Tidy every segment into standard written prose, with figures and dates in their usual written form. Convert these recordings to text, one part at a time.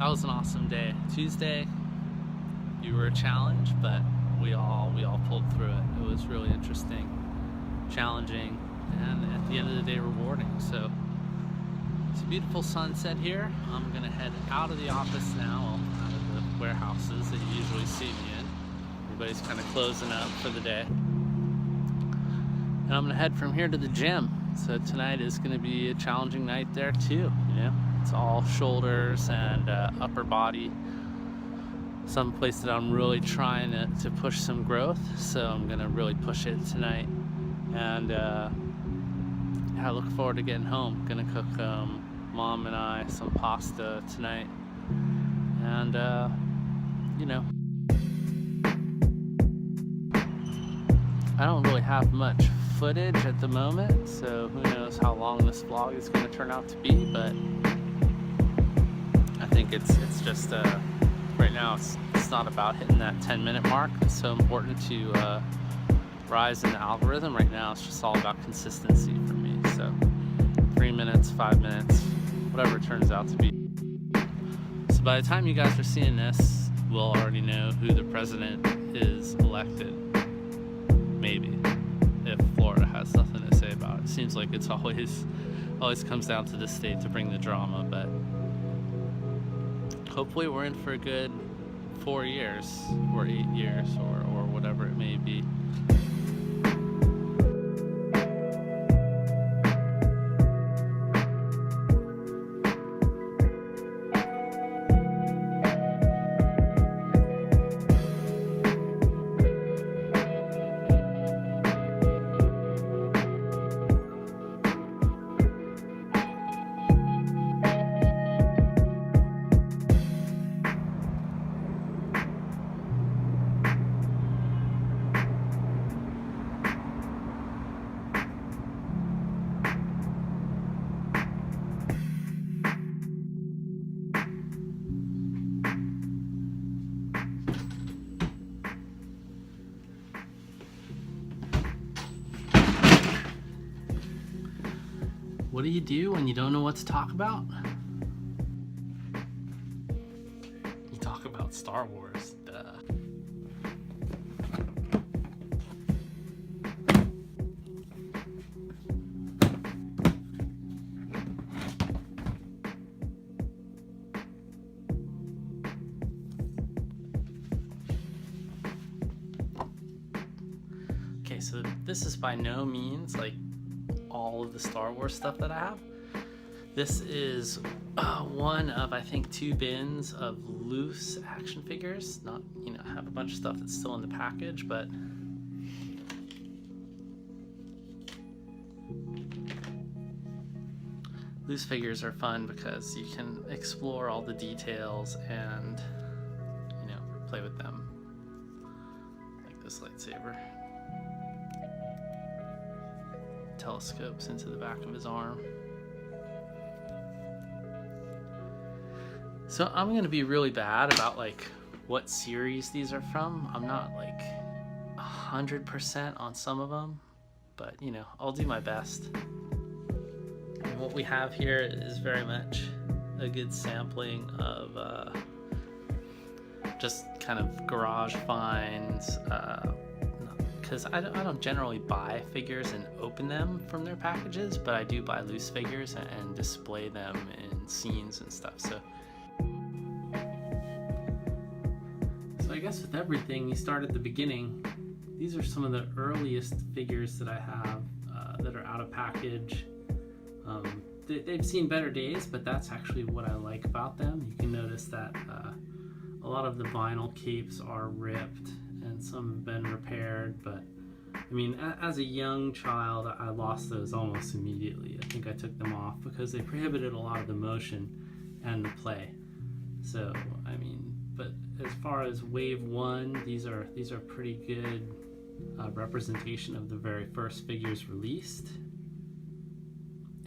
that was an awesome day. Tuesday, you were a challenge, but we all pulled through it. It was really interesting, challenging, and at the end of the day, rewarding. So it's a beautiful sunset here. I'm gonna head out of the office now, out of the warehouses that you usually see me in. Everybody's kind of closing up for the day. And I'm gonna head from here to the gym. So tonight is gonna be a challenging night there too, you know? It's all shoulders and upper body. Some place that I'm really trying to push some growth. So I'm gonna really push it tonight. And I look forward to getting home. Gonna cook Mom and I some pasta tonight. And you know, I don't really have much footage at the moment, so who knows how long this vlog is going to turn out to be, but I think it's just right now it's not about hitting that 10-minute mark. It's so important to rise in the algorithm. Right now it's just all about consistency for me. So 3 minutes, 5 minutes, whatever it turns out to be. So by the time you guys are seeing this, we'll already know who the president is elected. Maybe, if Florida has nothing to say about it. Seems like it's always comes down to the state to bring the drama, but hopefully we're in for a good 4 years or 8 years or whatever it may be. What do you do when you don't know what to talk about? You talk about Star Wars, duh. Okay, so this is by no means like all of the Star Wars stuff that I have. This is one of, I think, 2 bins of loose action figures. Not, you know, I have a bunch of stuff that's still in the package, but loose figures are fun because you can explore all the details and, you know, play with them. Like this lightsaber. Telescopes into the back of his arm. So I'm gonna be really bad about like what series these are from. I'm not like 100% on some of them, but you know, I'll do my best. And what we have here is very much a good sampling of just kind of garage finds, because I don't generally buy figures and open them from their packages, but I do buy loose figures and display them in scenes and stuff. So I guess with everything, you start at the beginning. These are some of the earliest figures that I have that are out of package. They've seen better days, but that's actually what I like about them. You can notice that a lot of the vinyl capes are ripped and some have been repaired, but I mean, as a young child, I lost those almost immediately. I think I took them off because they prohibited a lot of the motion and the play. So, I mean, but as far as Wave 1, these are pretty good representation of the very first figures released.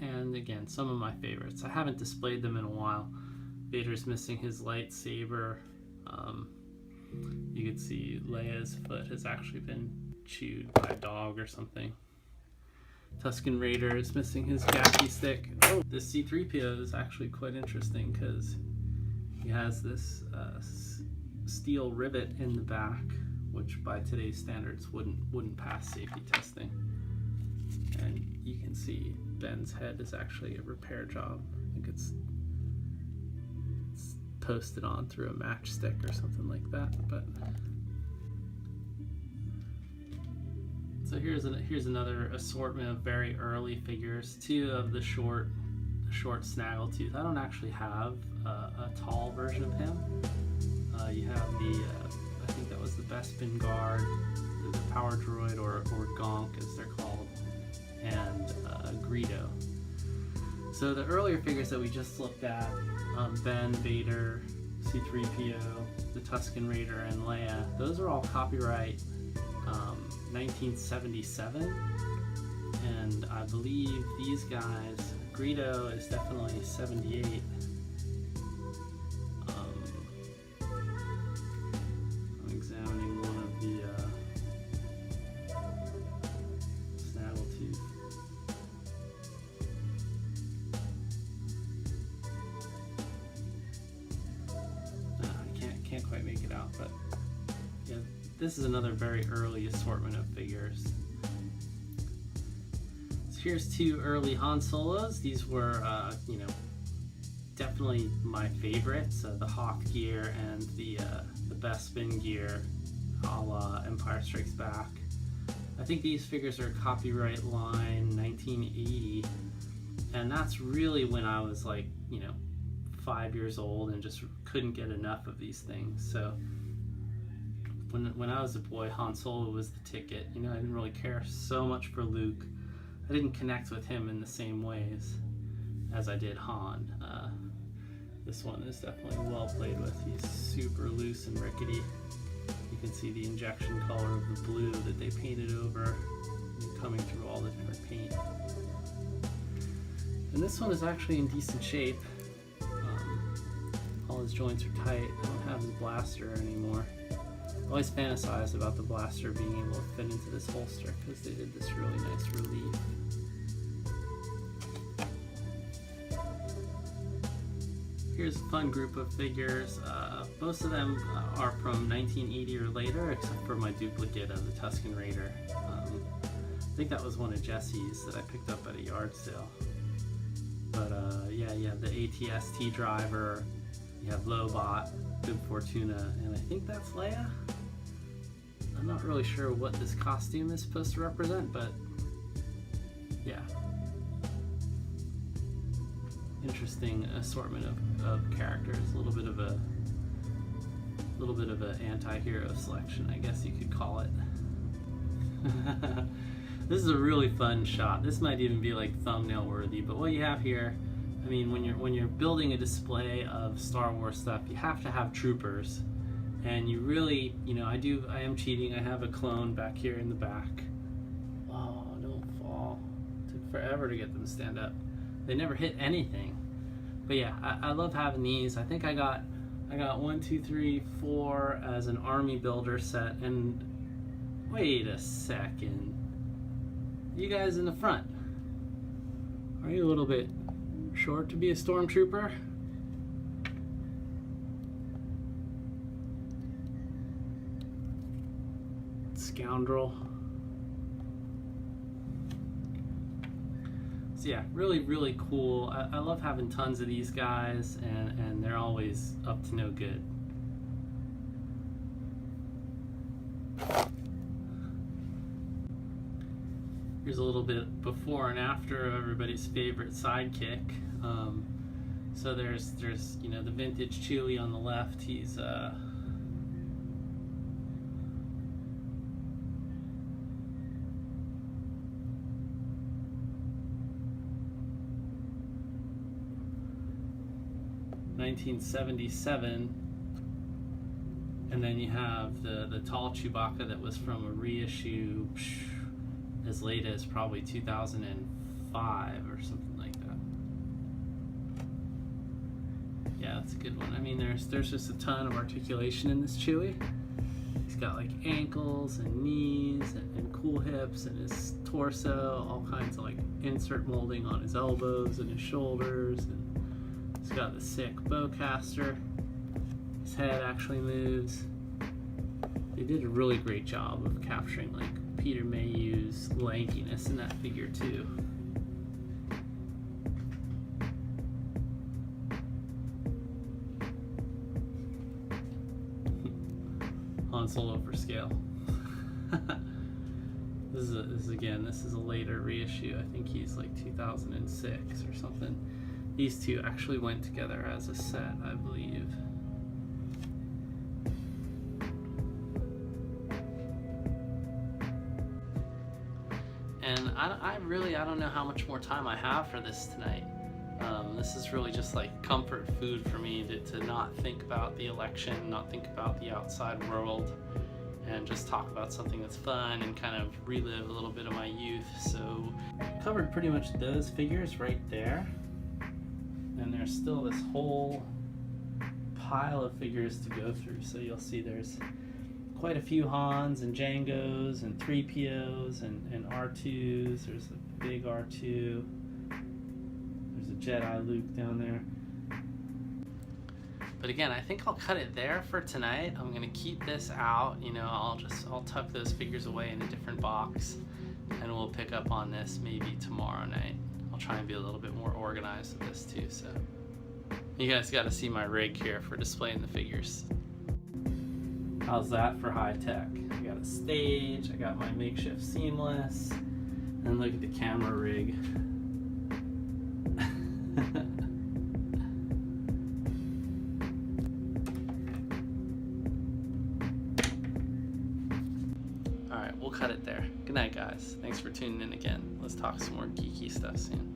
And again, some of my favorites. I haven't displayed them in a while. Vader's missing his lightsaber. You can see Leia's foot has actually been chewed by a dog or something. Tusken Raider is missing his gaffy stick. Oh, this C-3PO is actually quite interesting because He has this steel rivet in the back, which by today's standards wouldn't pass safety testing. And you can see Ben's head is actually a repair job. I think it's posted on through a matchstick or something like that. But so here's another assortment of very early figures. Two of the short snaggletooth. I don't actually have a tall version of him. You have the I think that was the Bespin guard, the power droid, or Gonk as they're called, and Greedo. So the earlier figures that we just looked at, Ben, Vader, C-3PO, the Tusken Raider, and Leia, those are all copyright 1977, and I believe these guys, Greedo is definitely 78. I'm examining one of the snaggletooth. I can't quite make it out, but yeah, this is another very early assortment of figures. So here's two early Han Solos. These were, definitely my favorites. The Hawk gear and the Bespin gear, a la Empire Strikes Back. I think these figures are copyright line 1980, and that's really when I was like, 5 years old and just couldn't get enough of these things. So when I was a boy, Han Solo was the ticket. I didn't really care so much for Luke. I didn't connect with him in the same ways as I did Han. This one is definitely well played with. He's super loose and rickety. You can see the injection color of the blue that they painted over, coming through all the different paint. And this one is actually in decent shape. All his joints are tight. I don't have his blaster anymore. I always fantasize about the blaster being able to fit into this holster because they did this really nice relief. Here's a fun group of figures. Most of them are from 1980 or later, except for my duplicate of the Tusken Raider. I think that was one of Jesse's that I picked up at a yard sale. But yeah, the ATST driver. You have Lobot, Good Fortuna, and I think that's Leia. I'm not really sure what this costume is supposed to represent, but yeah. Interesting assortment of characters. A little bit of an anti-hero selection, I guess you could call it. This is a really fun shot. This might even be like thumbnail worthy, but what you have here, I mean, when you're building a display of Star Wars stuff, you have to have troopers, and you really, I am cheating. I have a clone back here in the back. Oh, don't fall! It took forever to get them to stand up. They never hit anything. But yeah, I love having these. I think I got 1, 2, 3, 4 as an army builder set. And wait a second, you guys in the front, are you a little bit short to be a stormtrooper? Scoundrel. So yeah, really cool. I love having tons of these guys, and they're always up to no good. Here's a little bit before and after of everybody's favorite sidekick. So there's the vintage Chewie on the left. He's 1977, and then you have the tall Chewbacca that was from a reissue as late as probably 2005 or something like that. Yeah, that's a good one. I mean, there's just a ton of articulation in this Chewie. He's got like ankles and knees and cool hips, and his torso, all kinds of like insert molding on his elbows and his shoulders, and he's got the sick bowcaster. His head actually moves. They did a really great job of capturing like Peter Mayhew's lankiness in that figure too. Han Solo for scale. This is a later reissue. I think he's like 2006 or something. These two actually went together as a set, I believe. And I don't know how much more time I have for this tonight. This is really just like comfort food for me to not think about the election, not think about the outside world, and just talk about something that's fun and kind of relive a little bit of my youth. So I covered pretty much those figures right there. And there's still this whole pile of figures to go through. So you'll see there's quite a few Hans and Jangos and 3POs and R2s. There's a big R2. There's a Jedi Luke down there. But again, I think I'll cut it there for tonight. I'm gonna keep this out. You know, I'll tuck those figures away in a different box, and we'll pick up on this maybe tomorrow night. I'll try and be a little bit more organized with this too. So you guys got to see my rig here for displaying the figures. How's that for high tech? I got a stage, I got my makeshift seamless, and look at the camera rig. Alright, we'll cut it there. Good night, guys. Thanks for tuning in again. Let's talk some more geeky stuff soon.